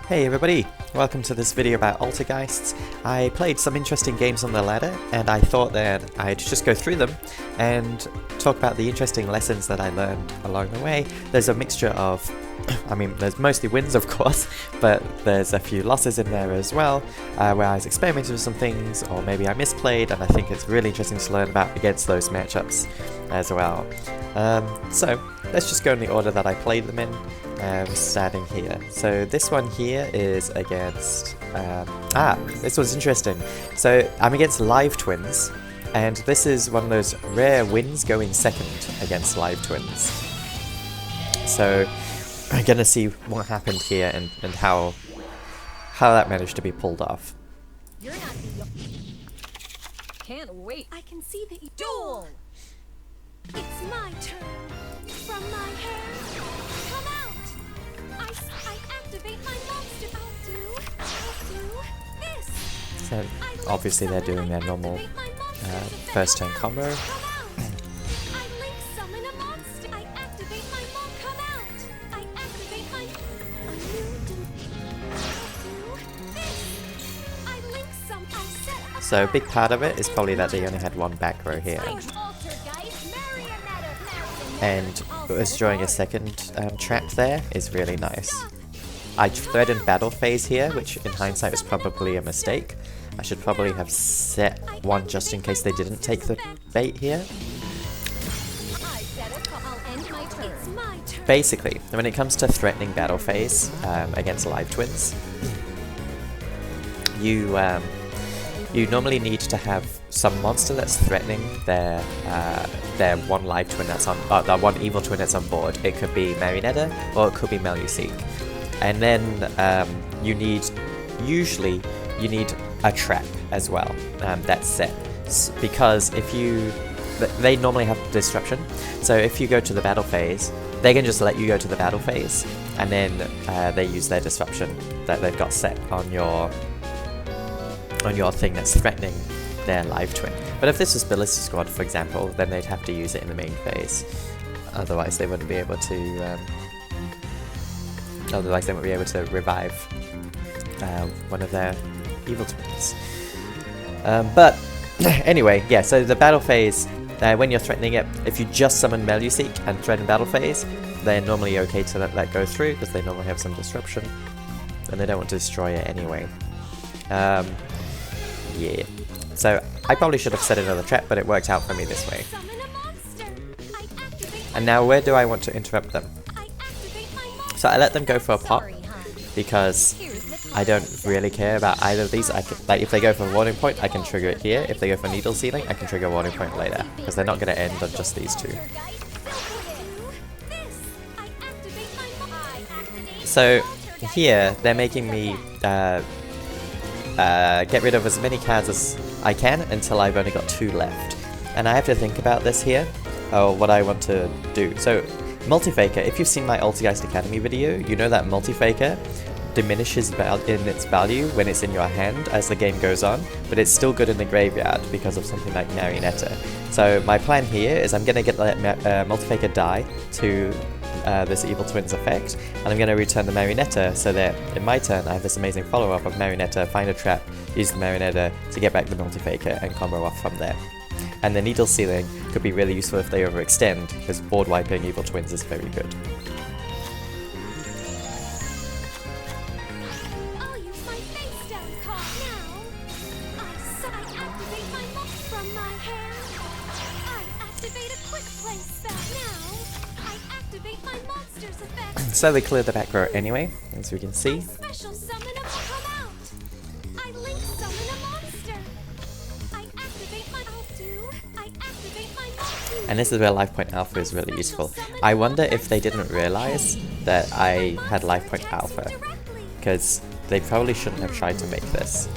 Hey everybody, welcome to this video about Altergeists. I played some interesting games on the ladder and I thought that I'd just go through them and talk about the interesting lessons that I learned along the way. There's a mixture of, there's mostly wins of course, but there's a few losses in there as well, where I was experimenting with some things or maybe I misplayed, and I think it's really interesting to learn about against those matchups as well. So let's just go in the order that I played them in. Starting here. So this one here is against, this one's interesting. So I'm against Live Twins, and this is one of those rare wins going second against Live Twins. So I'm gonna see what happened here and how that managed to be pulled off. You're not Can't wait. I can see the duel. It's my turn. From my hair, come out. I activate my monster. I'll do this. So obviously they're doing their normal first turn combo. I link summon a monster. I activate my come out. I activate my do this. I link I set So a big part of it is probably that they only had one back row here. And us drawing a second trap there is really nice. I threatened battle phase here, which in hindsight was probably a mistake. I should probably have set one just in case they didn't take the bait here. Basically, when it comes to threatening battle phase against Live Twins, you normally need to have some monster that's threatening their one live twin that's on, the one evil twin that's on board. It could be Marionetta or it could be Meluseek. And then usually you need a trap as well that's set, because if they normally have disruption. So if you go to the battle phase, they can just let you go to the battle phase, and then they use their disruption that they've got set on your thing that's threatening their live twin. But if this was Ballista Squad, for example, then they'd have to use it in the main phase. Otherwise, they wouldn't be able to. Revive one of their evil twins. But anyway, yeah. So the battle phase, when you're threatening it, if you just summon Meluseek and threaten battle phase, they're normally okay to let that go through because they normally have some disruption, and they don't want to destroy it anyway. Yeah, so I probably should have set another trap, but it worked out for me this way. And now where do I want to interrupt them? So I let them go for a pop, because I don't really care about either of these. Like if they go for a warning point, I can trigger it here. If they go for needle sealing, I can trigger a warning point later, because they're not going to end on just these two. So here, they're making me get rid of as many cards as I can until I've only got 2 left. And I have to think about this here, or what I want to do. So, Multifaker, if you've seen my Altergeist Academy video, you know that Multifaker diminishes in its value when it's in your hand as the game goes on, but it's still good in the graveyard because of something like Marionetta. So my plan here is I'm going to let Multifaker die to this evil twins effect, and I'm going to return the Marionetta so that in my turn I have this amazing follow-up of Marionetta, find a trap, use the Marionetta to get back the Multifaker and combo off from there. And the needle sealing could be really useful if they overextend, because board wiping evil twins is very good. I'll use my face down card now. I activate my from my hair. I activate a quick play spell now. I activate my monster's effect. So they cleared the back row anyway, as we can see. Special summon a come out. I link summon a monster. I activate my And this is where Life Point Alpha is really useful. I wonder if they didn't realize that I had Life Point Alpha, because they probably shouldn't have tried to make this.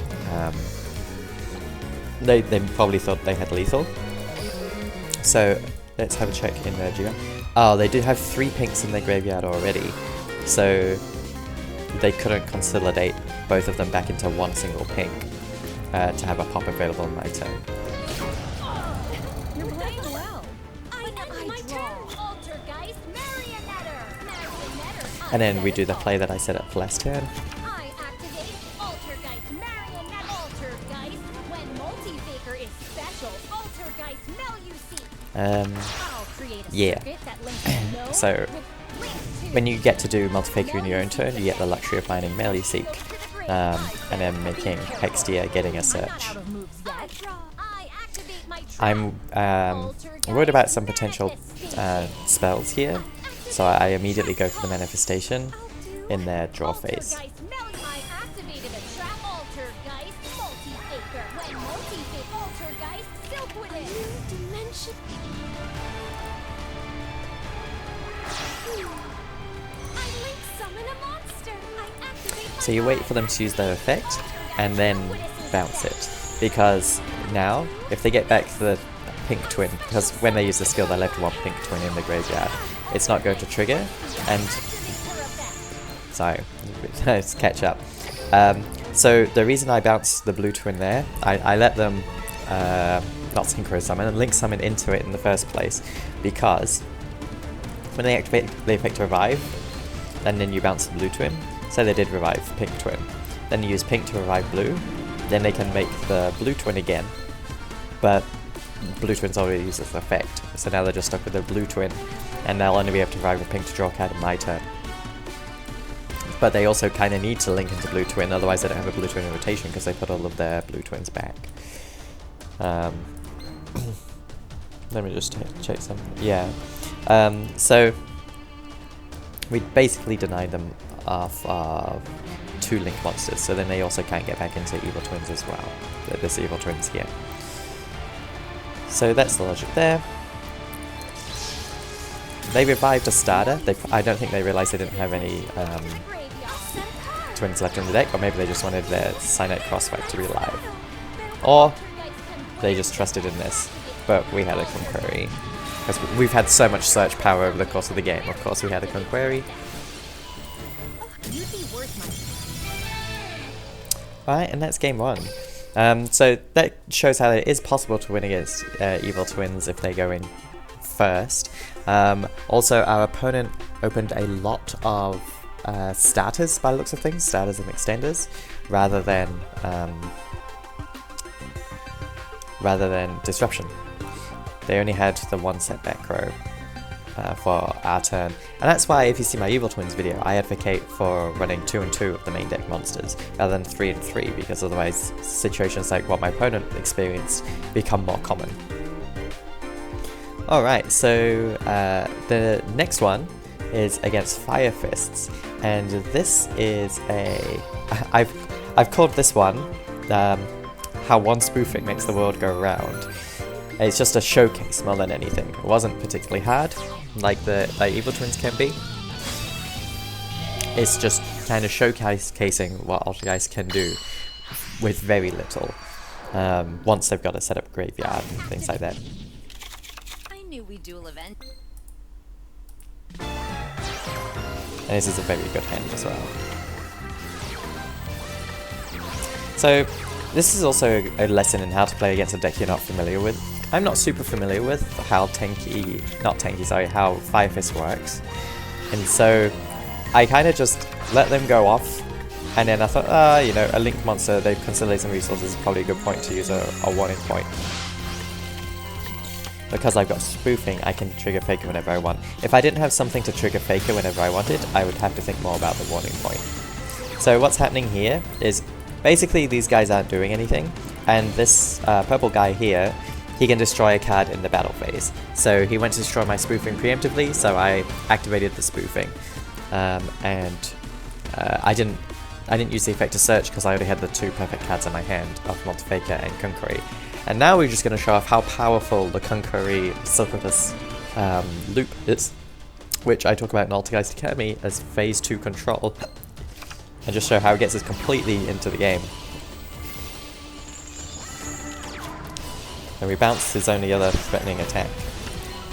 They probably thought they had lethal. So let's have a check in their GM. Oh, they do have 3 pinks in their graveyard already, so they couldn't consolidate both of them back into one single pink to have a pop available in my turn. You're playing well. And then we do the play that I set up last turn. I'll create a Yeah. circuit that links node So, with link to when you get to do multi-faker in your own turn, you get the luxury of finding melee seek, and then making Hextia getting a search. out of moves yet. I activate my trap. I'm worried about some potential spells here, so I immediately go for the manifestation in their draw phase. Altergeist I activated a trap Altergeist multi-faker. When multi-fake Altergeist silk with it. New dimension. I link summon a monster. I activate my So you wait for them to use their effect, and then bounce it. Because now, if they get back the pink twin, because when they use the skill they left one pink twin in the graveyard, it's not going to trigger, and... Sorry, let's catch up. So the reason I bounce the blue twin there, I let them not synchro summon, and link summon into it in the first place, because when they activate the effect to revive, and then you bounce the blue twin, so they did revive pink twin, then you use pink to revive blue, then they can make the blue twin again, but blue twin's already used its effect, so now they're just stuck with the blue twin, and they'll only be able to revive a pink to draw a card in my turn. But they also kind of need to link into blue twin, otherwise they don't have a blue twin in rotation because they put all of their blue twins back. Let me just check something. Yeah. So we basically denied them of 2 link monsters, so then they also can't get back into evil twins as well. This evil twins here. So that's the logic there. They revived a starter. I don't think they realized they didn't have any twins left in the deck, or maybe they just wanted their Cyanite Crosswipe to be alive. Or they just trusted in this, but we had a Conqueree. Because we've had so much search power over the course of the game. Of course we had a Conqueree. Alright, and that's game 1. So that shows how it is possible to win against evil twins if they go in first. Also, our opponent opened a lot of starters by the looks of things, starters and extenders, rather than disruption. They only had the 1 setback row for our turn, and that's why if you see my evil twins video, I advocate for running 2 and 2 of the main deck monsters rather than 3 and 3, because otherwise situations like what my opponent experienced become more common. Alright, so the next one is against Fire Fists, and this is I've called this one how one spoofing makes the world go round. It's just a showcase more than anything. It wasn't particularly hard, like evil twins can be. It's just kind of showcasing what Altergeist can do with very little, once they've got a set up graveyard and things like that. I knew we'd duel event. And this is a very good hand as well. So this is also a lesson in how to play against a deck you're not familiar with. I'm not super familiar with how how Fire Fist works, and so I kind of just let them go off, and then I thought, you know, a link monster, they've consolidated some resources, is probably a good point to use a warning point. Because I've got spoofing, I can trigger Faker whenever I want. If I didn't have something to trigger Faker whenever I wanted, I would have to think more about the warning point. So what's happening here is, basically these guys aren't doing anything, and this purple guy here, he can destroy a card in the battle phase. So he went to destroy my spoofing preemptively, so I activated the spoofing. I didn't use the effect to search because I already had the 2 perfect cards in my hand of Multifaker and Conqueree. And now we're just going to show off how powerful the Conqueree Circuitous loop is, which I talk about in Altergeist Academy as phase 2 control, and just show how it gets us completely into the game. And we bounce his only other threatening attack,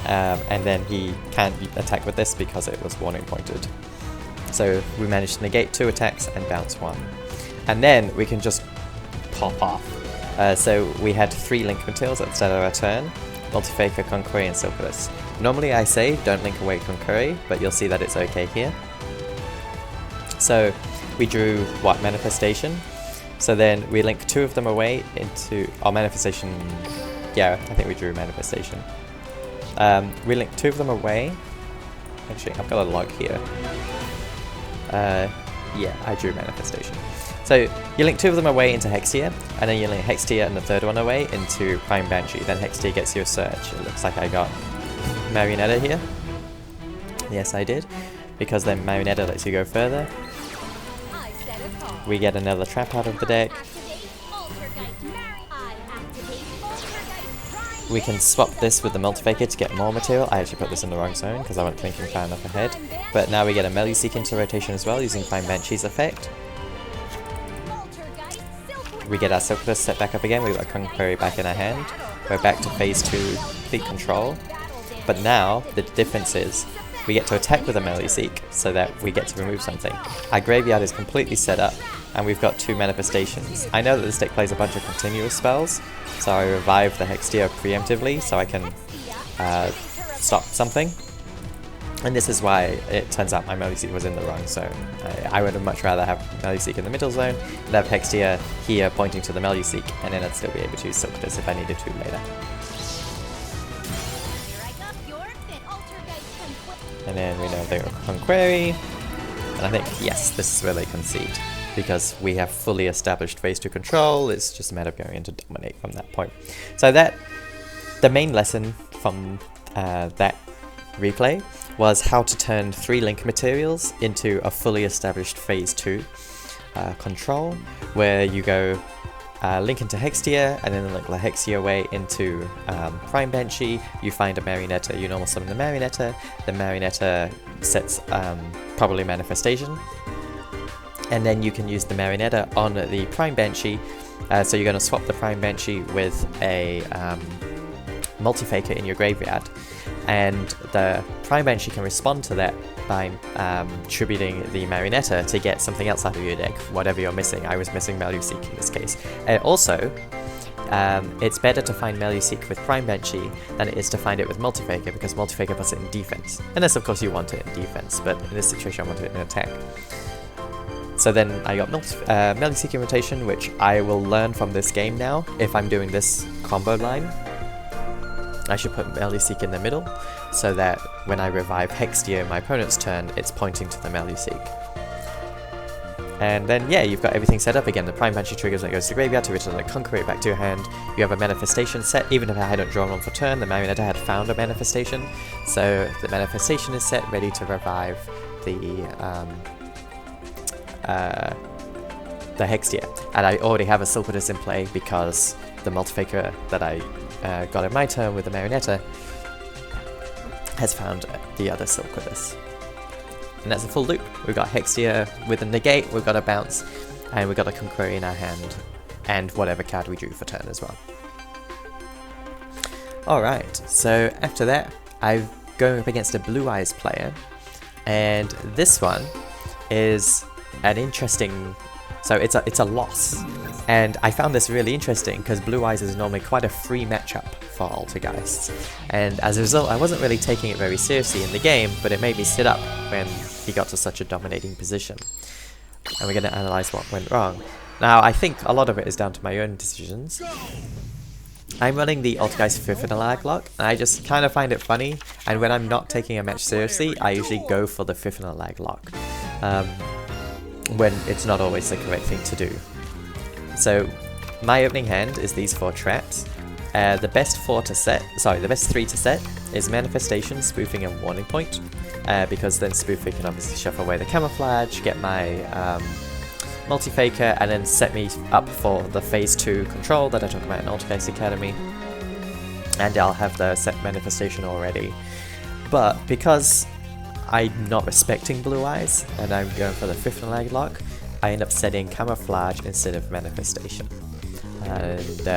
and then he can't attack with this because it was warning pointed. So we managed to negate 2 attacks and bounce 1. And then we can just pop off. So we had 3 link materials at the start of our turn: Multifaker, Conqueree, and Silverus. Normally I say don't link away Conqueree, but you'll see that it's okay here. So we drew what, Manifestation. So then we link 2 of them away into our Manifestation. Yeah, I think we drew Manifestation. We link 2 of them away. Actually, I've got a log here. Yeah, I drew Manifestation. So you link 2 of them away into Hextia, and then you link Hextia and the 3rd one away into Prime Banshee. Then Hextia gets your search. It looks like I got Marionetta here. Yes, I did. Because then Marionetta lets you go further. I set a call. We get another trap out of the deck. Activate Altergeist Mary. I activate Altergeist Prime. We can swap this with the Multifaker to get more material. I actually put this in the wrong zone because I wasn't thinking far enough ahead. But now we get a Meluseek into rotation as well using Prime Banshee's effect. Altergeist Silkwood. We get our Silkwood set back up again. We've got Conqueror back in our hand. We're back to phase 2 complete control. But now the difference is we get to attack with a Meluseek so that we get to remove something. Our graveyard is completely set up and we've got 2 manifestations. I know that this deck plays a bunch of continuous spells, so I revive the Hextia preemptively so I can stop something. And this is why it turns out my Meluseek was in the wrong zone. I would have much rather have Meluseek in the middle zone and have Hextia here pointing to the Meluseek, and then I'd still be able to use Silkwood if I needed to later. And then we know they're Conquerry, and I think, yes, this is where they concede, because we have fully established phase 2 control. It's just a matter of going into dominate from that point. So the main lesson from that replay was how to turn 3 link materials into a fully established phase 2 control, where you go link into Hextia, and then link the Hextia away into Prime Banshee. You find a Marionetta, you normal summon the Marionetta sets probably Manifestation, and then you can use the Marionetta on the Prime Banshee. So you're going to swap the Prime Banshee with a Multifaker in your graveyard, and the Prime Banshee can respond to that by tributing the Marionetta to get something else out of your deck, whatever you're missing. I was missing Meluseek in this case. Also, it's better to find Meluseek with Prime Banshee than it is to find it with Multifaker, because Multifaker puts it in defense. Unless of course you want it in defense, but in this situation I wanted it in attack. So then I got Meluseek in rotation, which I will learn from this game now. If I'm doing this combo line, I should put Meluseek in the middle, so that when I revive Hextia in my opponent's turn, it's pointing to the Meluseek. And then, yeah, you've got everything set up again. The Prime Banshee triggers when it goes to the graveyard to return the Conqueror back to your hand. You have a Manifestation set. Even if I hadn't drawn one for turn, the Marionetta had found a Manifestation. So the Manifestation is set, ready to revive the Hextia. And I already have a Silkwood in play because the Multifaker that I got in my turn with the Marionetta has found the other Silkwood. And that's a full loop. We've got Hextia with a negate, we've got a bounce, and we've got a Conqueror in our hand, and whatever card we drew for turn as well. Alright, so after that, I'm going up against a Blue Eyes player, and this one is an interesting... So it's a loss, and I found this really interesting because Blue Eyes is normally quite a free matchup for Altergeists, and as a result I wasn't really taking it very seriously in the game, but it made me sit up when he got to such a dominating position. And we're going to analyze what went wrong. Now I think a lot of it is down to my own decisions. I'm running the Altergeist Fifth lock, and I just kind of find it funny, and when I'm not taking a match seriously I usually go for the Fifth lock. When it's not always the correct thing to do. So my opening hand is these 4 traps. The best 3 to set is Manifestation, Spoofing, and Warning Point, because then Spoofing can obviously shuffle away the Camouflage, get my Multifaker, and then set me up for the phase 2 control that I talked about in Altergeist Academy, and I'll have the set Manifestation already. But because I'm not respecting Blue Eyes, and I'm going for the Fifth lock, I end up setting Camouflage instead of Manifestation. And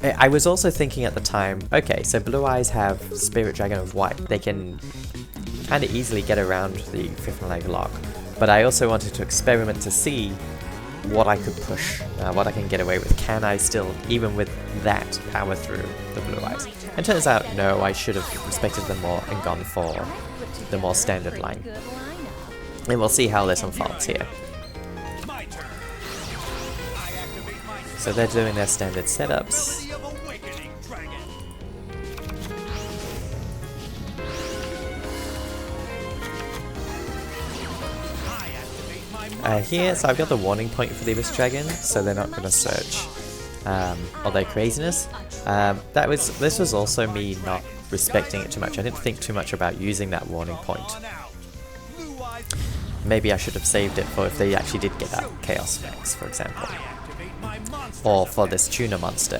I was also thinking at the time, okay, so Blue Eyes have Spirit Dragon of White. They can kind of easily get around the Fifth lock, but I also wanted to experiment to see what I could push, what I can get away with. Can I still, even with that, power through the Blue Eyes? And turns out, no, I should have respected them more and gone for the more standard line. And we'll see how this unfolds here. So they're doing their standard setups. here, so I've got the warning point for the Abyss Dragon, so they're not going to search all their craziness. This was also me not respecting it too much. I didn't think too much about using that warning point. Maybe I should have saved it for if they actually did get that Chaos Vex, for example. Or for this Tuna Monster.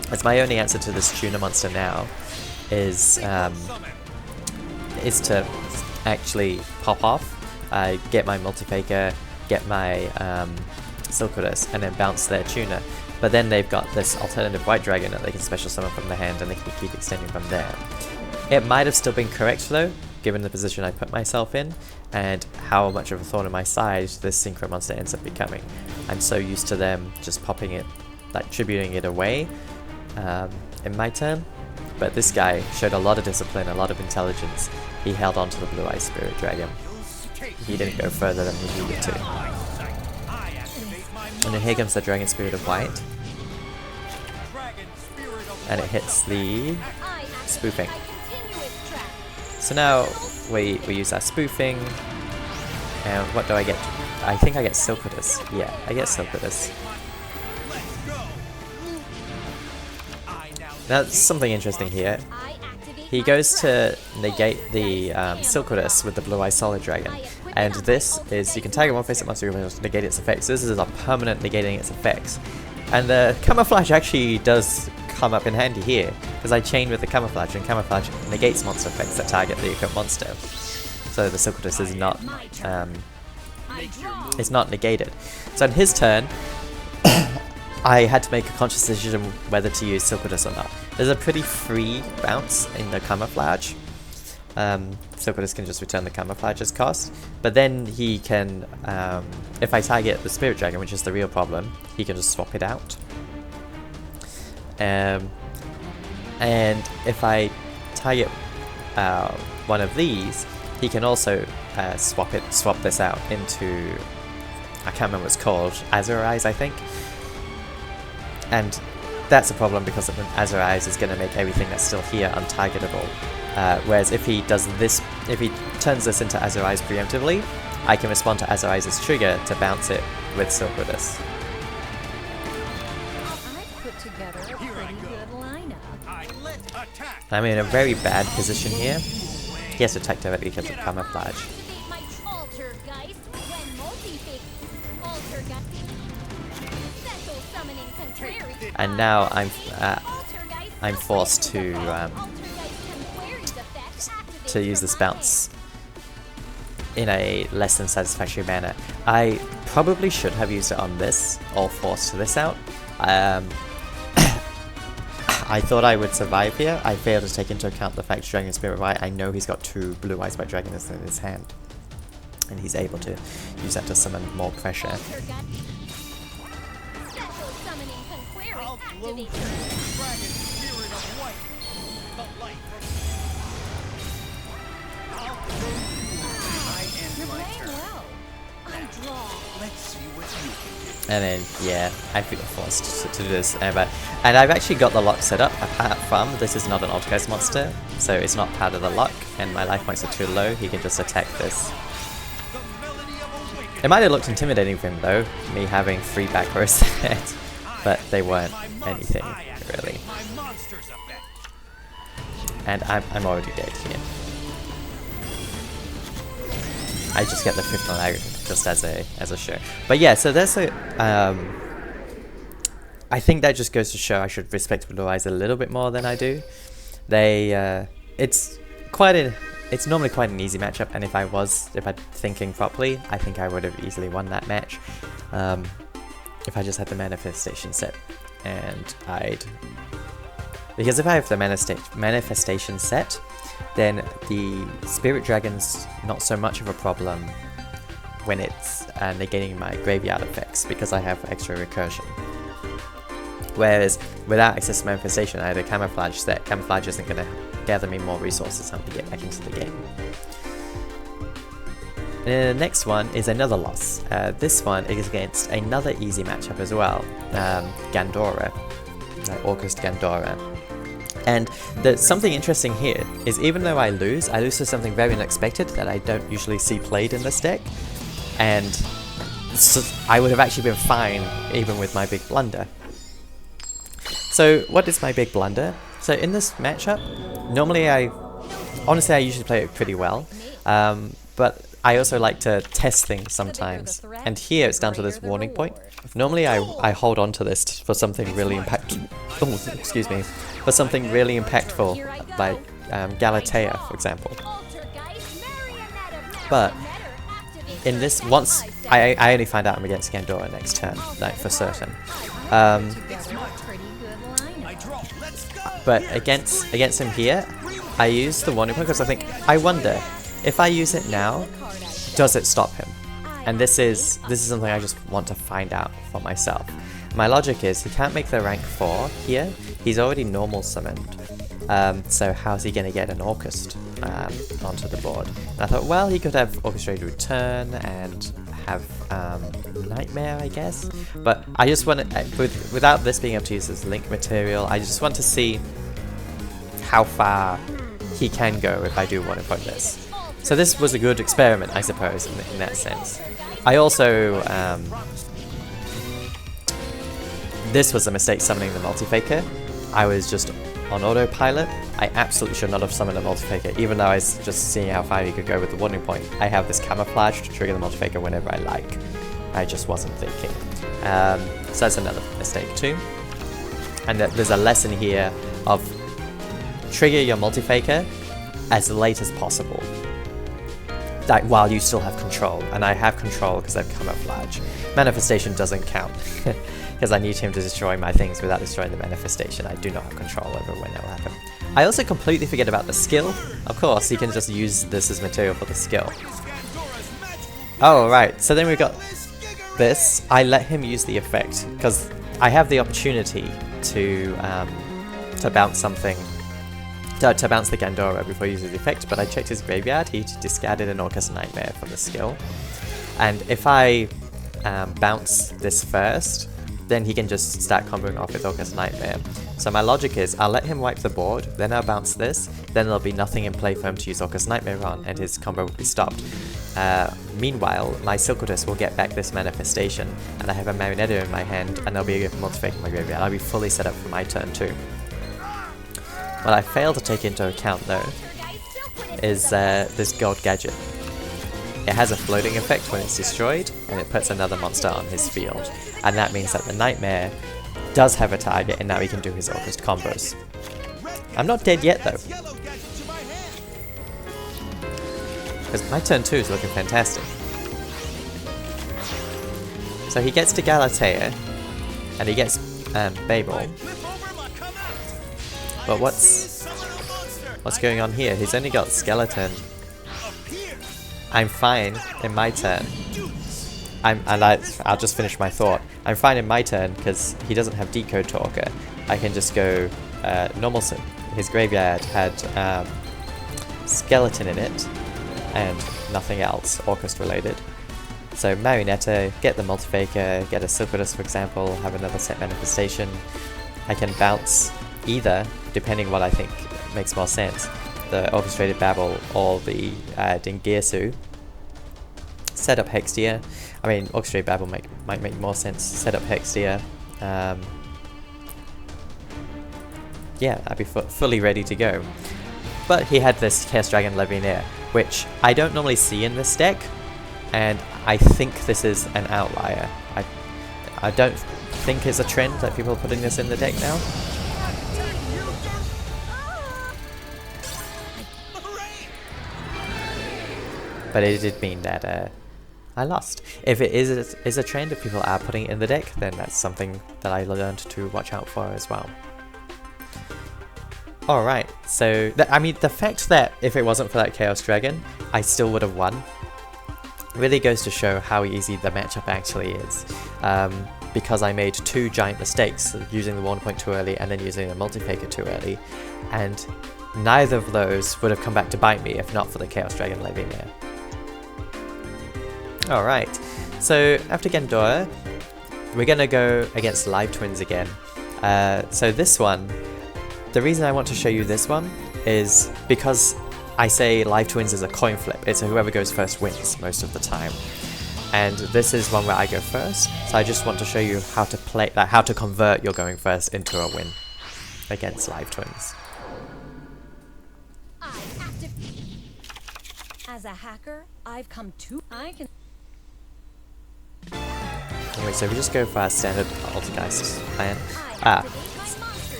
As my only answer to this Tuna Monster now is to actually pop off, get my Multi-Faker, get my Silquidus, and then bounce their Tuna. But then they've got this alternative White Dragon that they can special summon from the hand and they can keep extending from there. It might have still been correct though, given the position I put myself in, and how much of a thorn in my side this Synchro Monster ends up becoming. I'm so used to them just popping it, like tributing it away in my turn, but this guy showed a lot of discipline, a lot of intelligence. He held on to the Blue Eyes Spirit Dragon. He didn't go further than he needed to. And then here comes the Dragon Spirit of White. And it hits the spoofing. So now we use our spoofing. And what do I get? I think I get Silquidus. Yeah, I get Silquidus. Now, something interesting here. He goes to negate the Silquidus with the Blue Eye Solid Dragon. And this is, you can tag him one face at monster to negate its effects. This is a permanent negating its effects. And the Camouflage actually does come up in handy here, because I chain with the Camouflage, and Camouflage negates monster effects that target the equipped monster. So the Silquidus is not negated. So in his turn, I had to make a conscious decision whether to use Silquidus or not. There's a pretty free bounce in the Camouflage. Silquidus can just return the Camouflage's cost, but then he can, if I target the Spirit Dragon, which is the real problem, he can just swap it out. And if I target one of these, he can also swap this out into, I can't remember what it's called, Azure Eyes, I think. And that's a problem because Azure Eyes is going to make everything that's still here untargetable. Whereas if he does this, if he turns this into Azure Eyes preemptively, I can respond to Azure Eyes' trigger to bounce it with Silquidus. I've put together a pretty good lineup. I'm in a very bad position here. He has to attack directly because of Camouflage. Activate my Altergeist when multi-fake. Altergeist. Special summoning contrary. And now I'm forced to use this bounce in a less than satisfactory manner. I probably should have used it on this, or forced this out. I thought I would survive here. I failed to take into account the fact Dragon Spirit White, I know he's got 2 Blue Eyes White Dragons in his hand, and he's able to use that to summon more pressure. And then, yeah, I feel forced to do this. And I've actually got the lock set up, apart from this is not an Altergeist monster, so it's not part of the lock, and my life points are too low, he can just attack this. It might have looked intimidating for him though, me having 3 back row set, but they weren't anything, really. And I'm already dead here. I just get the 5th Lunalight just as a show. But yeah, so there's a I think that just goes to show I should respect Blue Eyes a little bit more than I do. It's normally quite an easy matchup, and if I'd thinking properly, I think I would have easily won that match. If I just had the manifestation set, and because if I have the manifestation set, then the Spirit Dragon's not so much of a problem when it's negating my graveyard effects, because I have extra recursion. Whereas without access to manifestation, I had a Camouflage set. Camouflage isn't going to gather me more resources to get back into the game. And the next one is another loss. This one is against another easy matchup as well, Gandora, August Gandora. And something interesting here is even though I lose to something very unexpected that I don't usually see played in this deck, and so I would have actually been fine even with my big blunder. So what is my big blunder? So in this matchup, normally honestly I usually play it pretty well, but I also like to test things sometimes, and here it's down to this warning point. Normally I hold on to this for something really impactful, for something really impactful, like Galatea, for example. But in this, once I only find out I'm against Gandora next turn, like for certain. But against him here, I use the warning point because I wonder if I use it now, does it stop him? And this is something I just want to find out for myself. My logic is he can't make the rank 4 here. He's already normal summoned. So how's he going to get an Orchest onto the board? And I thought, well, he could have Orchestrated Return and have Nightmare, I guess. But I just want to, without this being able to use as link material, I just want to see how far he can go if I do want to put this. So this was a good experiment, I suppose, in that sense. I also, this was a mistake summoning the Multi-Faker. I was just on autopilot. I absolutely should not have summoned a Multi-Faker, even though I was just seeing how far he could go with the warning point. I have this camouflage to trigger the Multi-Faker whenever I like. I just wasn't thinking. So that's another mistake too. And there's a lesson here of trigger your Multi-Faker as late as possible. Like while you still have control, and I have control because I have camouflage. Manifestation doesn't count, because I need him to destroy my things without destroying the manifestation. I do not have control over when that will happen. I also completely forget about the skill. Of course, you can just use this as material for the skill. Oh, right, so then we've got this. I let him use the effect, because I have the opportunity to bounce something, to bounce the Gandora before he uses the effect, but I checked his graveyard. He discarded an Orchest Nightmare for the skill. And if I bounce this first, then he can just start comboing off with Orchest Nightmare. So my logic is, I'll let him wipe the board, then I'll bounce this, then there'll be nothing in play for him to use Orchest Nightmare on, and his combo will be stopped. Meanwhile, my Silquidus will get back this manifestation, and I have a Marionetta in my hand, and there'll be a Multi-Fake in my graveyard. I'll be fully set up for my turn too. What I fail to take into account though is this gold gadget. It has a floating effect when it's destroyed, and it puts another monster on his field. And that means that the Nightmare does have a target, and now he can do his Orchest combos. I'm not dead yet though. Because my turn 2 is looking fantastic. So he gets to Galatea, and he gets Babel. But what's going on here? He's only got Skeleton. I'm fine in my turn. I'll just finish my thought. I'm fine in my turn because he doesn't have Decode Talker. I can just go normal. His graveyard had Skeleton in it and nothing else Orchest related. So Marionetta, get the Multi-Faker, get a Silquidus for example, have another set manifestation. I can bounce either, depending what I think makes more sense, the Orchestrated Babel or the Dingirsu. Set up Hextia. I mean, Orchestrated Babel might make more sense. Set up Hextia. Yeah, I'd be fully ready to go. But he had this Chaos Dragon Legionnaire, which I don't normally see in this deck, and I think this is an outlier. I don't think it's a trend that people are putting this in the deck now. But it did mean that I lost. If it is a trend, if people are putting it in the deck, then that's something that I learned to watch out for as well. Alright, so I mean, the fact that if it wasn't for that Chaos Dragon, I still would have won, really goes to show how easy the matchup actually is. Because I made 2 giant mistakes, using the 1 point too early and then using the Multi-Faker too early, and neither of those would have come back to bite me if not for the Chaos Dragon Legionnaire. Alright, so after Gandora, we're gonna go against Live Twins again. So this one, the reason I want to show you this one is because I say Live Twins is a coin flip. It's a whoever goes first wins most of the time. And this is one where I go first, so I just want to show you how to play, how to convert your going first into a win against Live Twins. As a hacker, I've come to. I can. Anyway, so we just go for our standard Altergeist plan.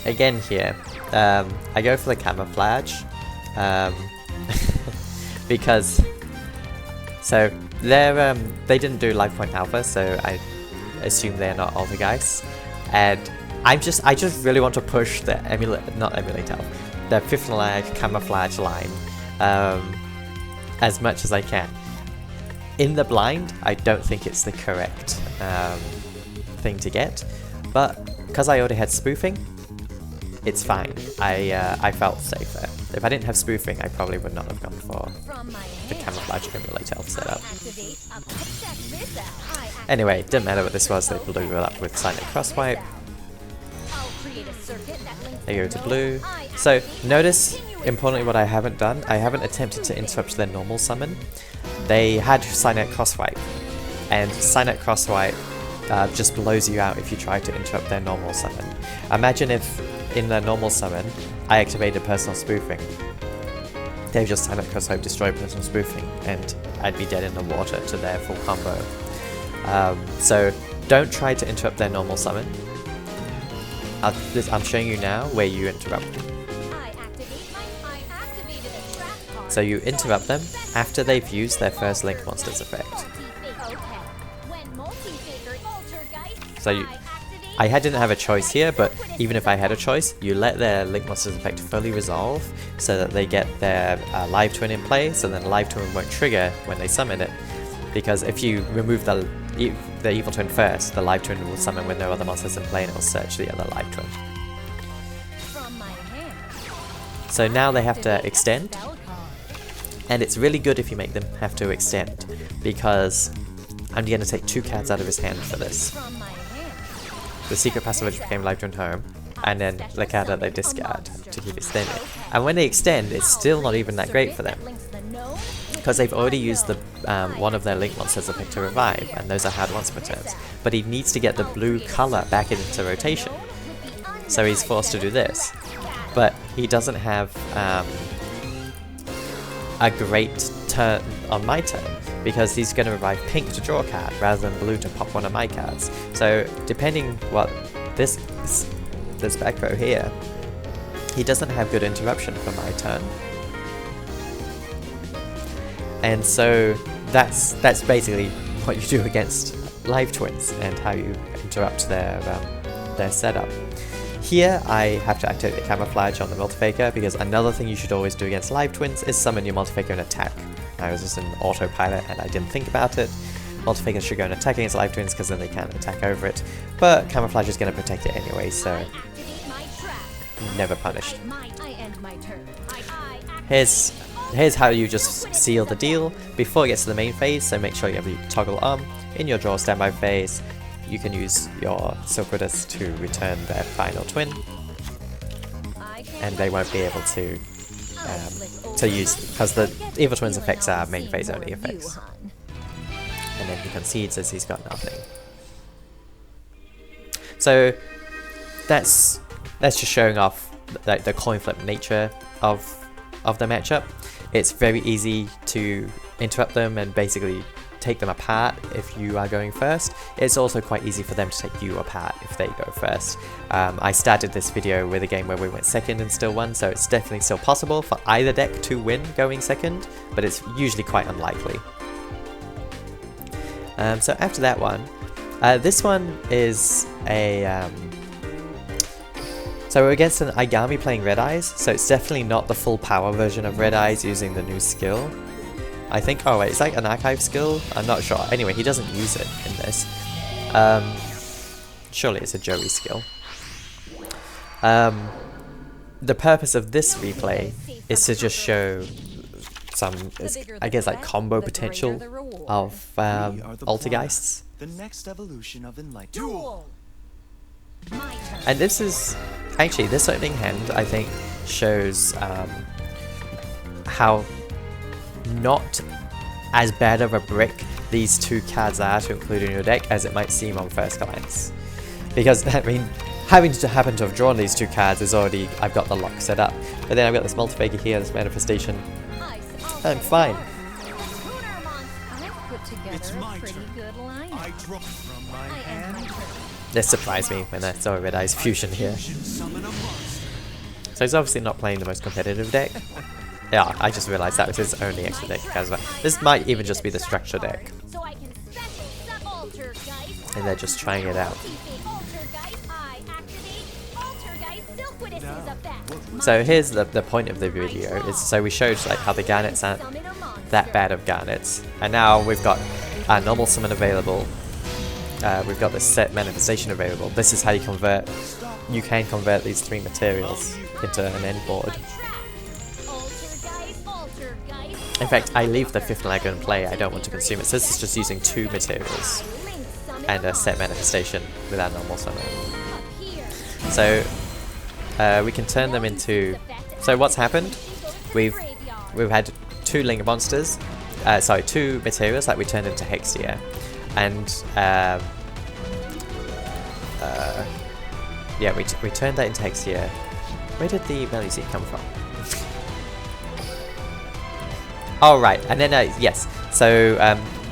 Again here, I go for the camouflage, because they didn't do life point alpha, so I assume they're not Altergeists, and I just really want to push the the fifth lag camouflage line as much as I can. In the blind, I don't think it's the correct thing to get, but because I already had spoofing, it's fine. I felt safer. If I didn't have spoofing, I probably would not have gone for the camouflage emulator elf setup. Anyway, didn't matter what this was, they blew it up with silent crosswipe. They go to blue. So notice, importantly, what I haven't done, I haven't attempted to interrupt their normal summon. They had silent crosswipe, and silent crosswipe just blows you out if you try to interrupt their normal summon. Imagine if in their normal summon I activated personal spoofing. They just silent crosswipe destroy personal spoofing, and I'd be dead in the water to their full combo. So don't try to interrupt their normal summon. I'm showing you now where you interrupt. So you interrupt them after they've used their first Link Monsters effect. So I didn't have a choice here, but even if I had a choice, you let their Link Monsters effect fully resolve so that they get their Live Twin in play, so then Live Twin won't trigger when they summon it. Because if you remove the Evil Twin first, the Live Twin will summon with no other monsters in play and it will search the other Live Twin. So now they have to extend, and it's really good if you make them have to extend, because I'm going to take 2 cards out of his hand for this. The secret passive which became Live Twin Home, and then the card that they discard to keep extending. And when they extend, it's still not even that great for them, because they've already used the one of their Link Monsters effect to revive, and those are hard once per turns. But he needs to get the blue color back into rotation, so he's forced to do this. But he doesn't have a great turn on my turn, because he's going to revive pink to draw a card rather than blue to pop one of my cards. So depending what this back row here, he doesn't have good interruption for my turn. And so that's basically what you do against Live Twins and how you interrupt their setup. Here I have to activate the camouflage on the Multifaker, because another thing you should always do against Live Twins is summon your Multifaker and attack. I was just in autopilot and I didn't think about it. Multifaker should go and attack against Live Twins because then they can't attack over it, but camouflage is going to protect it anyway, so never punished. Here's how you just seal the deal before it gets to the main phase, so make sure you have your toggle on. In your draw standby phase, you can use your Silkwoodus to return their final twin, and they won't be able to use, because the Evil Twins effects are main phase only effects. And then he concedes as he's got nothing. So that's just showing off the coin flip nature of the matchup. It's very easy to interrupt them and basically take them apart if you are going first. It's also quite easy for them to take you apart if they go first. I started this video with a game where we went second and still won, so it's definitely still possible for either deck to win going second, but it's usually quite unlikely. So after that one, this one is a... So we're against an Igami playing Red Eyes, so it's definitely not the full power version of Red Eyes using the new skill. I think, oh wait, it's like an archive skill? I'm not sure. Anyway, he doesn't use it in this. Surely it's a Joey skill. The purpose of this replay is to just show some, I guess, like combo potential of Altergeists. The next evolution of enlightenment. And this is Actually, this opening hand, I think, shows how not as bad of a brick these two cards are to include in your deck as it might seem on first glance. Because, I mean, having to happen to have drawn these two cards is already, I've got the lock set up. But then I've got this multifaker here, this manifestation. I'm fine. It's my turn. I draw from my hand. This surprised me when I saw Red Eye's Fusion here. So he's obviously not playing the most competitive deck. Yeah, I just realized that was his only extra deck as well. This might even just be the structure deck. And they're just trying it out. So here's the point of the video, is so we showed like how the Garnets aren't that bad of Garnets. And now we've got our normal summon available. We've got the set manifestation available. This is how you convert. You can convert these three materials into an end board. In fact, I leave the fifth leg in play. I don't want to consume it. So this is just using two materials and a set manifestation with our normal summon. So we can turn them into. So what's happened? We've had two Link monsters. Sorry, two materials that we turned into Hextia. And yeah, we turned that into Hextia. Where did the Meluseek come from? Oh right, and then yes, so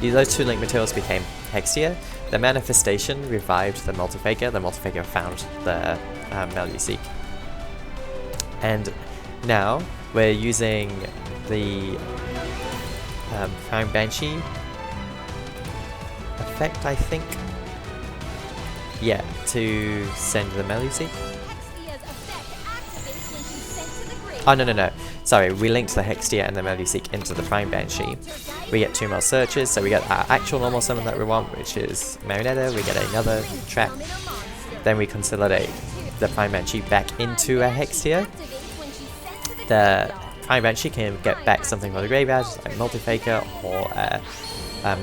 those two Link materials became Hextia. The manifestation revived the Multifaker. The Multifaker found the Meluseek. And now we're using the Prime Banshee effect, I think. Yeah, to send the Meluseek. Oh no. Sorry, we linked the Hextia and the Meluseek into the Prime Banshee. We get two more searches, so we get our actual normal summon that we want, which is Marionetta. We get another trap. Then we consolidate the Prime Banshee back into a Hextia. The Prime Banshee can get back something from the graveyard, like Multifaker or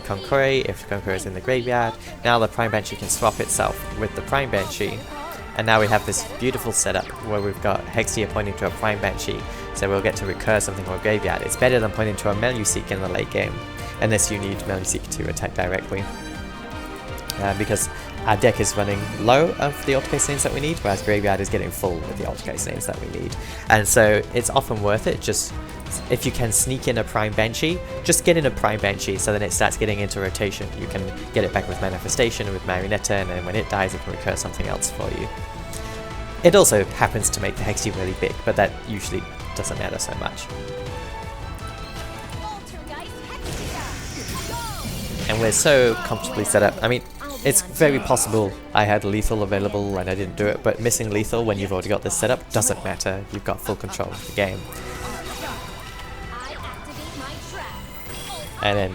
Konkore, if Konkore is in the graveyard. Now the Prime Banshee can swap itself with the Prime Banshee. And now we have this beautiful setup where we've got Hextia pointing to a Prime Banshee, so we'll get to recur something from a graveyard. It's better than pointing to a Meluseek in the late game, unless you need Meluseek to attack directly. Because our deck is running low of the Altergeist names that we need, whereas graveyard is getting full with the Altergeist names that we need. And so it's often worth it, just if you can sneak in a Prime Banshee, just get in a Prime Banshee so then it starts getting into rotation. You can get it back with Manifestation, with Marionetta, and then when it dies it can recur something else for you. It also happens to make the Hextia really big, but that usually doesn't matter so much. And we're so comfortably set up. I mean, it's very possible I had lethal available and I didn't do it, but missing lethal when you've already got this set up doesn't matter. You've got full control of the game. And then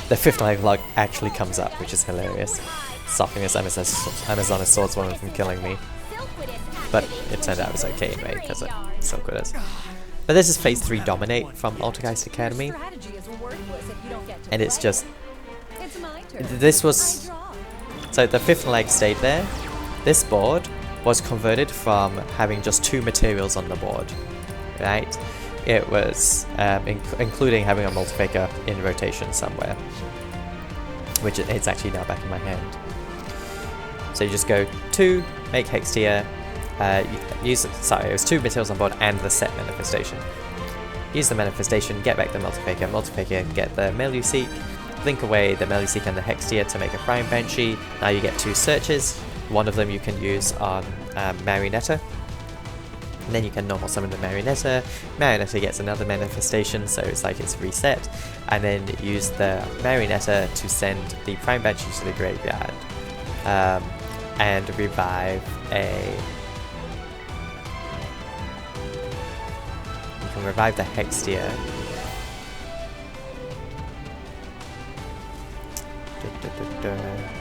the fifth leg log actually comes up, which is hilarious, stopping this Amazoness Swordswoman from killing me. But it turned out it was okay anyway, because it still could us. But this is phase 3 Dominate from Altergeist Academy. And it's just... This was... So the fifth leg stayed there. This board was converted from having just two materials on the board, right? It was including having a Multifaker in rotation somewhere, which it's actually now back in my hand. So you just go 2, make Hextia, it was 2 materials on board and the set manifestation. Use the manifestation, get back the Multifaker, get the Meluseek, link away the Meluseek and the Hextia to make a Prime Banshee. Now you get 2 searches. One of them you can use on Marionetta. And then you can normal summon the Marionetta. Marionetta gets another manifestation, so it's like it's reset. And then use the Marionetta to send the Prime Banshee to the graveyard. And revive a... You can revive the Hextia.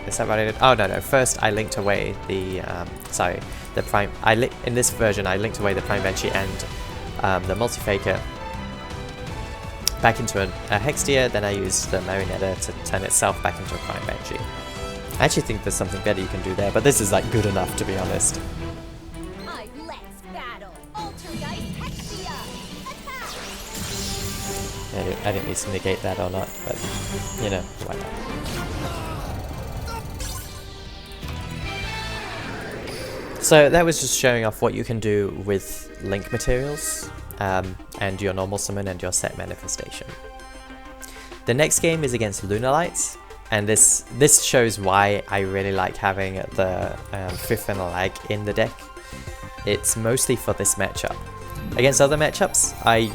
Is that what I did? Oh no, first I linked away the the Prime. In this version I linked away the Prime Banshee and the Multifaker back into a Hextia. Then I used the Marionetta to turn itself back into a Prime Banshee. I actually think there's something better you can do there, but this is like good enough, to be honest. I didn't need to negate that or not, but you know, why not? So that was just showing off what you can do with link materials, and your normal summon and your set manifestation. The next game is against Lunalights, and this shows why I really like having the Fifth and a Lag in the deck. It's mostly for this matchup. Against other matchups, I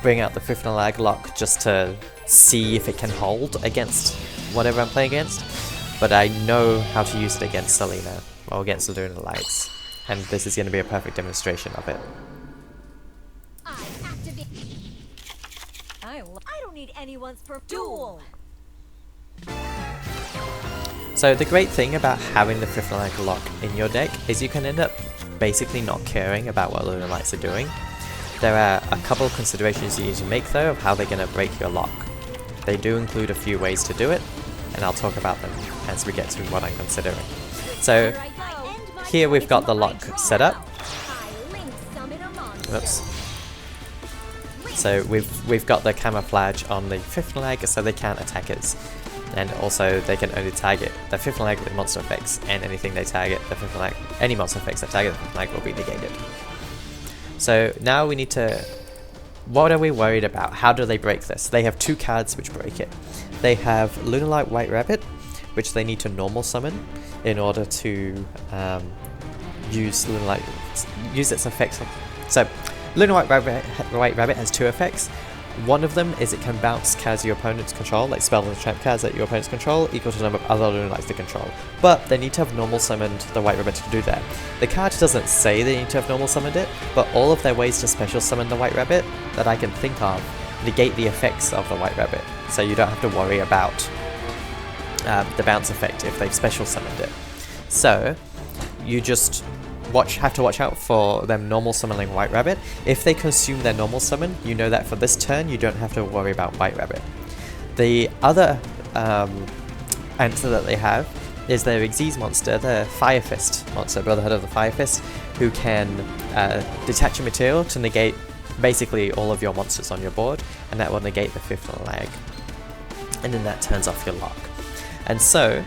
bring out the Fifth and a Lag lock just to see if it can hold against whatever I'm playing against, but I know how to use it against Selena, or against the Lunalights, and this is going to be a perfect demonstration of it. I don't need anyone's duel. So the great thing about having the Fifth and Lag lock in your deck is you can end up basically not caring about what Lunalights are doing. There are a couple of considerations you need to make though of how they're going to break your lock. They do include a few ways to do it, and I'll talk about them as we get to what I'm considering. So here we've got the lock set up. Whoops. So we've got the camouflage on the Fifth and Lag, so they can't attack us. And also they can only target the Fifth and Lag with monster effects, and anything they target the Fifth and Lag, any monster effects that target the Fifth and Lag will be negated. So now we need to, what are we worried about? How do they break this? They have two cards which break it. They have Lunalight White Rabbit, which they need to normal summon in order to use its effects. So Lunalight White Rabbit has two effects. One of them is it can bounce cards your opponents control, like spells and trap cards that your opponents control, equal to the number of other Lunalights they control. But they need to have normal summoned the White Rabbit to do that. The card doesn't say they need to have normal summoned it, but all of their ways to special summon the White Rabbit that I can think of negate the effects of the White Rabbit, so you don't have to worry about the bounce effect if they've special summoned it. So you just have to watch out for them normal summoning White Rabbit. If they consume their normal summon, you know that for this turn you don't have to worry about White Rabbit. The other answer that they have is their Xyz monster, the Fire Fist monster, Brotherhood of the Fire Fist, who can detach a material to negate basically all of your monsters on your board, and that will negate the Fifth and Lag. And then that turns off your lock. And so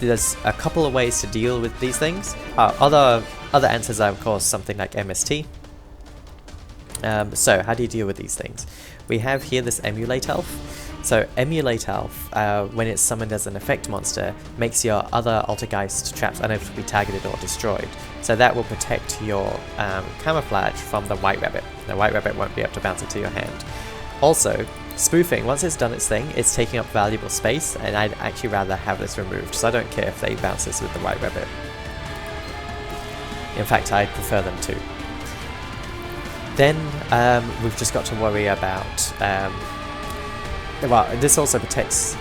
there's a couple of ways to deal with these things. Other answers are of course something like MST. So how do you deal with these things? We have here this Emulate Elf. So Emulate Elf, when it's summoned as an effect monster, makes your other Altergeist traps unable to be targeted or destroyed. So that will protect your camouflage from the White Rabbit. The White Rabbit won't be able to bounce it to your hand. Also, spoofing, once it's done its thing, it's taking up valuable space, and I'd actually rather have this removed, so I don't care if they bounce this with the White Rabbit. In fact, I prefer them to. Then we've just got to worry about, well, this also protects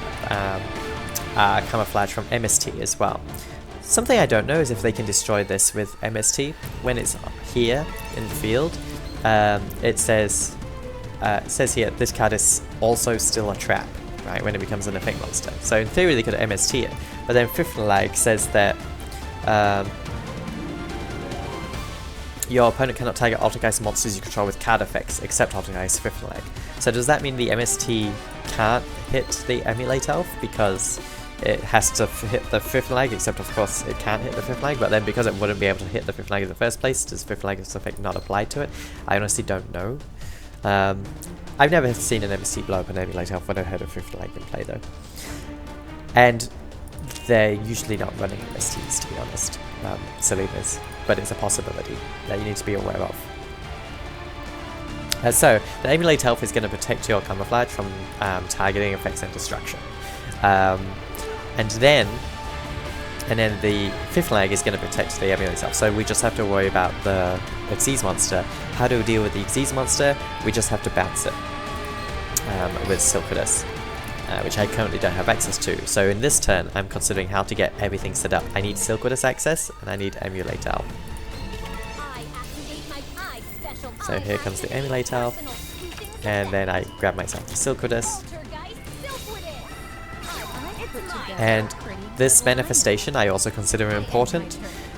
camouflage from MST as well. Something I don't know is if they can destroy this with MST. When it's here in the field, it says here, this card is also still a trap, right, when it becomes an effect monster. So in theory they could MST it, but then Fifth and Lag says that your opponent cannot target Altergeist monsters you control with card effects, except Altergeist Fifth and Lag. So does that mean the MST can't hit the Emulate Elf because it has to hit the Fifth and Lag, except of course it can't hit the Fifth and Lag, but then because it wouldn't be able to hit the Fifth and Lag in the first place, does Fifth and Lag's effect not apply to it? I honestly don't know. I've never seen an MST blow up an Emulate Elf when I've heard of Fifth and Lag in play though. And they're usually not running MSTs, to be honest, Selena's, but it's a possibility that you need to be aware of. So, the Emulate Elf is going to protect your camouflage from targeting effects and destruction. And then the Fifth Lag is going to protect the Emulate Elf, so we just have to worry about the Xyz monster. How do we deal with the Xyz monster? We just have to bounce it with Silkidus, which I currently don't have access to. So in this turn, I'm considering how to get everything set up. I need Silkidus access, and I need Emulate Elf. So here comes the Emulate Elf, and then I grab myself the Silkidus. And this manifestation I also consider important.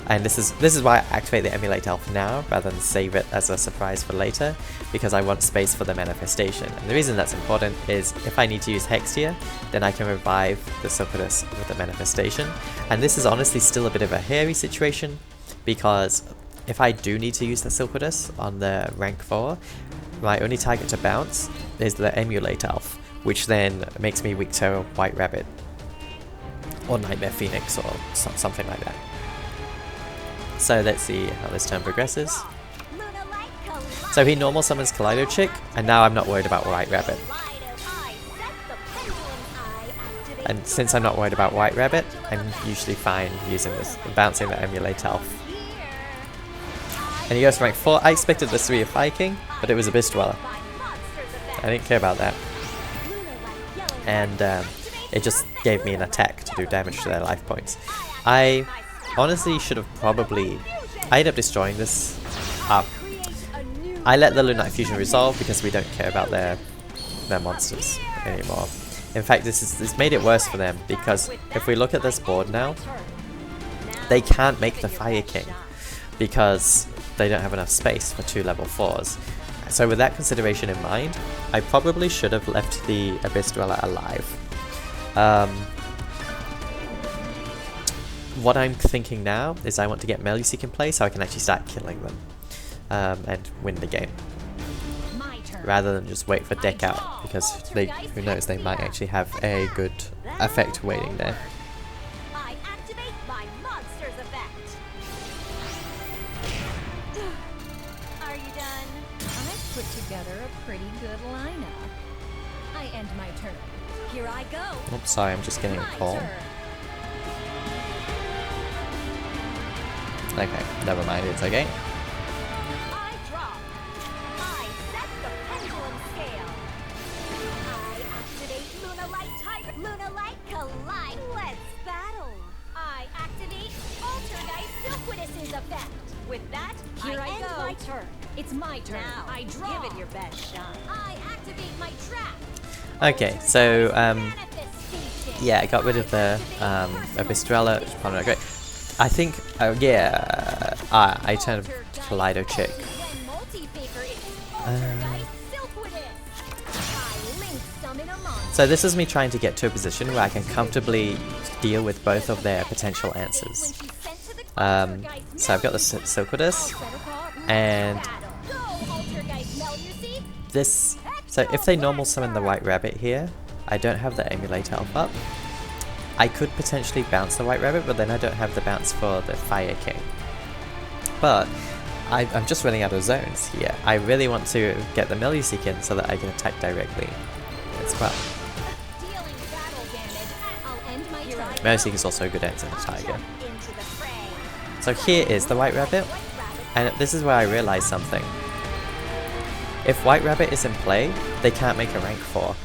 And this is why I activate the Emulate Elf now rather than save it as a surprise for later, because I want space for the manifestation. And the reason that's important is if I need to use Hex here, then I can revive the Silquidus with the manifestation. And this is honestly still a bit of a hairy situation, because if I do need to use the Silquidus on the rank 4, my only target to bounce is the Emulate Elf, which then makes me weak to White Rabbit or Nightmare Phoenix or something like that. So let's see how this turn progresses. So he normal summons Kaleido Chick, and now I'm not worried about White Rabbit. And since I'm not worried about White Rabbit, I'm usually fine using this, bouncing the Emulate Elf. And he goes for rank 4. I expected this to be a Fire King, but it was Abyss Dweller. I didn't care about that. And it just gave me an attack to do damage to their life points. I honestly should have probably... I ended up destroying this. I let the Lunite Fusion resolve because we don't care about their monsters anymore. In fact, this made it worse for them, because if we look at this board now, they can't make the Fire King because they don't have enough space for 2 level 4s. So with that consideration in mind, I probably should have left the Abyss Dweller alive. What I'm thinking now is I want to get Meluseek in play so I can actually start killing them and win the game, rather than just wait for deck out, because who knows, they might actually have a good effect waiting there. I activate my monster's effect. Are you done? I've put together a pretty good lineup. I end my turn. Here I go. Oops, sorry, I'm just getting a My call. turn. Okay, never mind, it's okay. I drop. I set the pendulum scale. I activate Lunalight Tiger. Lunalight Collide. Let's battle. I activate Altergeist Silquidus's effect. With that, Here I end go. my turn. It's my turn. Now, I draw. give it your best shot. I activate my trap. Okay, so Manifestation. yeah, I got rid of the Abyss Dweller, which is probably not great. I think, yeah, I turned Kaleido Chick. When multi-faker is Altergeist Silquidus. I link summon a monster. So this is me trying to get to a position where I can comfortably deal with both of their potential answers. So I've got the Silquidus, and this, so if they normal summon the White Rabbit here, I don't have the Emulate Elf up. I could potentially bounce the White Rabbit, but then I don't have the bounce for the Fire King. But I'm just running out of zones here. I really want to get the Meluseek in so that I can attack directly as well. Meluseek is also a good answer to Tiger. So here is the White Rabbit, and this is where I realized something. If White Rabbit is in play, they can't make a rank 4.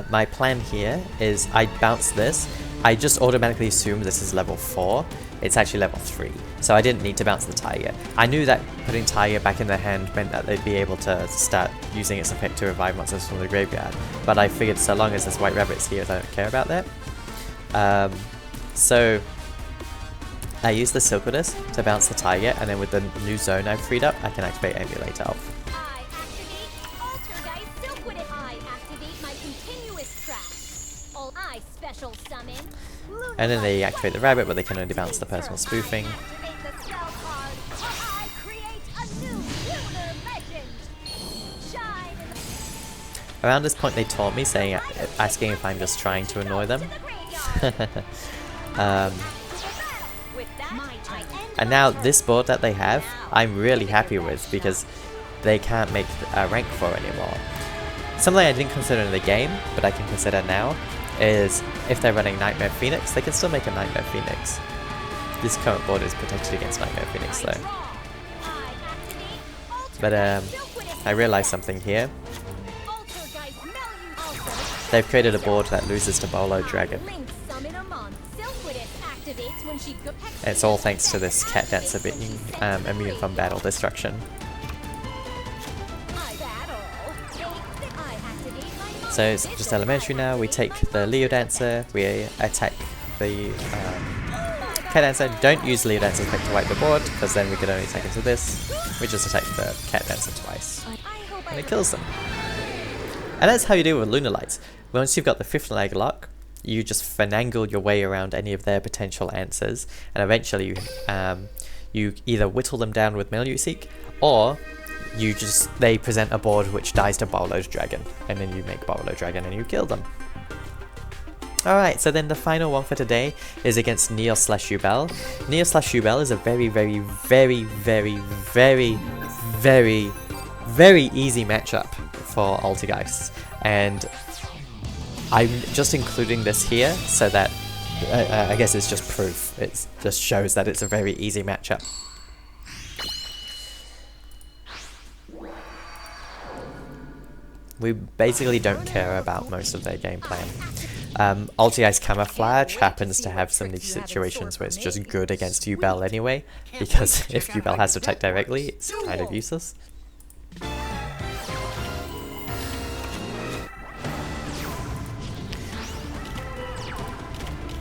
My plan here is I bounce this. I just automatically assume this is level 4. It's actually level 3, so I didn't need to bounce the Tiger. I knew that putting Tiger back in their hand meant that they'd be able to start using its effect to revive monsters from the graveyard, but I figured so long as this White Rabbit's here, I don't care about that. So I use the Silquidus to bounce the Tiger, and then with the new zone I've freed up, I can activate Emulate Elf. I activate Altergeist Silquidus. I activate my continuous trap. I special summon. And then they activate the rabbit, but they can only bounce the personal spoofing. I activate the spell card. I create a new lunar legend. Shine in the Around this point they taunt me, asking if I'm just trying to annoy them. And now this board that they have, I'm really happy with, because they can't make a rank 4 anymore. Something I didn't consider in the game, but I can consider now, is if they're running Nightmare Phoenix, they can still make a Nightmare Phoenix. This current board is protected against Nightmare Phoenix though. But I realized something here. They've created a board that loses to Bolo Dragon. And it's all thanks to this Cat Dancer being immune from battle destruction. So it's just elementary now. We take the Leo Dancer, we attack the cat dancer. Don't use Leo Dancer's effect to wipe the board, because then we could only attack into this. We just attack the cat dancer twice, and it kills them. And that's how you deal with Lunalights. Once you've got the 5th leg lock, you just finagle your way around any of their potential answers, and eventually you either whittle them down with Meluseek, or they present a board which dies to Bolo's Dragon, and then you make Bolo Dragon and you kill them. Alright, so then the final one for today is against Neo/Yubel. Neo/Yubel is a very, very, very, very, very, very, very easy matchup for Altergeists, and I'm just including this here so that I guess it's just proof. It just shows that it's a very easy matchup. We basically don't care about most of their game plan. Altergeist Camouflage happens to have some of these situations where it's just good against Yubel anyway, because if Yubel has to attack directly, it's kind of useless.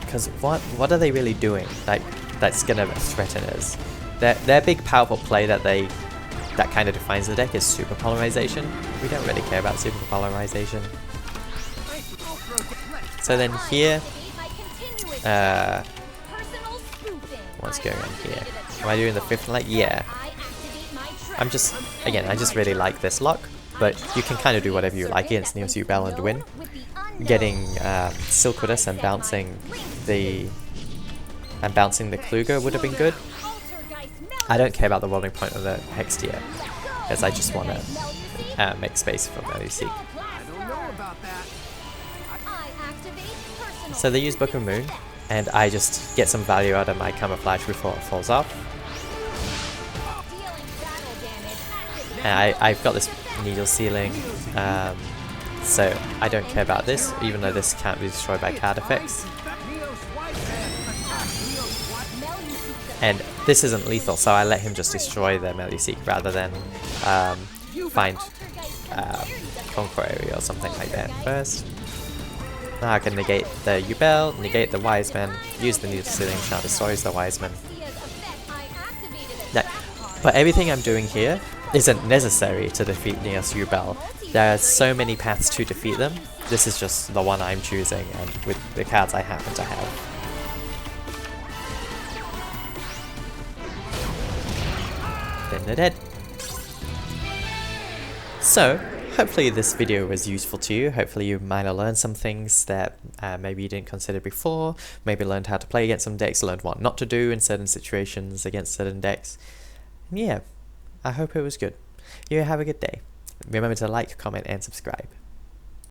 Because what are they really doing that's gonna threaten us? Their big powerful play that kind of defines the deck is super polarization. We don't really care about super polarization. So then here, what's going on here? Am I doing the 5th leg? Yeah. I just really like this lock, but you can kind of do whatever you like against Neo/Yubel and win. Getting Silquidus and bouncing the Kluger would have been good. I don't care about the rolling point of the Hex tier, because I just want to make space for Meluseek. So they use Book of Moon, and I just get some value out of my Camouflage before it falls off. And I've got this Needle Ceiling, so I don't care about this, even though this can't be destroyed by card effects. And this isn't lethal, so I let him just destroy the Meluseek rather than find Conquer Area or something like that first. Now I can negate the Yubel, negate the Wiseman, use the Needle Ceiling, now destroys the Wiseman. Yeah. But everything I'm doing here isn't necessary to defeat Neo/Yubel. There are so many paths to defeat them. This is just the one I'm choosing, and with the cards I happen to have. Then they're dead. So, hopefully this video was useful to you. Hopefully you might have learned some things that maybe you didn't consider before. Maybe learned how to play against some decks, learned what not to do in certain situations against certain decks. And yeah, I hope it was good. You have a good day. Remember to like, comment, and subscribe.